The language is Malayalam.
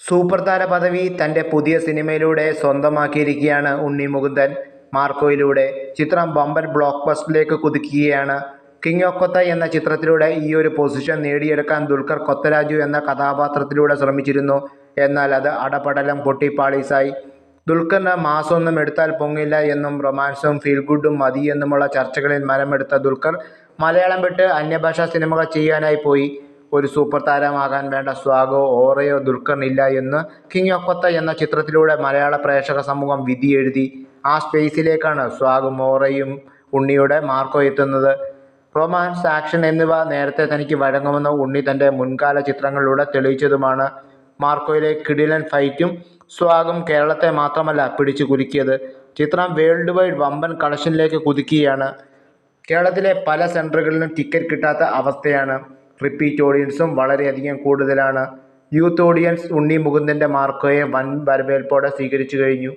സൂപ്പർ താര പദവി തൻ്റെ പുതിയ സിനിമയിലൂടെ സ്വന്തമാക്കിയിരിക്കുകയാണ് ഉണ്ണി മുകുന്ദൻ. മാർക്കോയിലൂടെ ചിത്രം വമ്പൻ ബ്ലോക്ക് ബസ്റ്ററിലേക്ക് കുതിക്കുകയാണ്. കിങ് ഓഫ് കൊത്ത എന്ന ചിത്രത്തിലൂടെ ഈയൊരു പൊസിഷൻ നേടിയെടുക്കാൻ ദുൽഖർ കൊത്തരാജു എന്ന കഥാപാത്രത്തിലൂടെ ശ്രമിച്ചിരുന്നു. എന്നാൽ അത് അടപടലം പൊട്ടിപ്പാളീസായി. ദുൽഖറിന് മാസൊന്നും എടുത്താൽ പൊങ്ങില്ല എന്നും റൊമാൻസും ഫീൽ ഗുഡും മതിയെന്നുമുള്ള ചർച്ചകളിൽ മനമെടുത്ത ദുൽഖർ മലയാളം വിട്ട് അന്യഭാഷാ സിനിമകൾ ചെയ്യാനായി പോയി. ഒരു സൂപ്പർ താരമാകാൻ വേണ്ട സ്വാഗോ ഓറയോ ദുൽഖറിനില്ല എന്ന് കിങ് ഓഫ് കൊത്ത എന്ന ചിത്രത്തിലൂടെ മലയാള പ്രേക്ഷക സമൂഹം വിധിയെഴുതി. ആ സ്പേസിലേക്കാണ് സ്വാഗും ഓറയും ഉണ്ണിയുടെ മാർക്കോ എത്തുന്നത്. റൊമാൻസ്, ആക്ഷൻ എന്നിവ നേരത്തെ തനിക്ക് വഴങ്ങുമെന്ന് ഉണ്ണി തൻ്റെ മുൻകാല ചിത്രങ്ങളിലൂടെ തെളിയിച്ചതുമാണ്. മാർക്കോയിലെ കിടിലൻ ഫൈറ്റും സ്വാഗും കേരളത്തെ മാത്രമല്ല പിടിച്ചു കുലുക്കിയത്. ചിത്രം വേൾഡ് വൈഡ് വമ്പൻ കളക്ഷനിലേക്ക് കുതിക്കുകയാണ്. കേരളത്തിലെ പല സെൻറ്ററുകളിലും ടിക്കറ്റ് കിട്ടാത്ത അവസ്ഥയാണ്. റിപ്പീറ്റ് ഓഡിയൻസും വളരെയധികം കൂടുതലാണ്. യൂത്ത് ഓഡിയൻസ് ഉണ്ണി മുകുന്ദൻ്റെ മാർക്കോയെ വൻ വരവേൽപ്പോടെ സ്വീകരിച്ചു കഴിഞ്ഞു.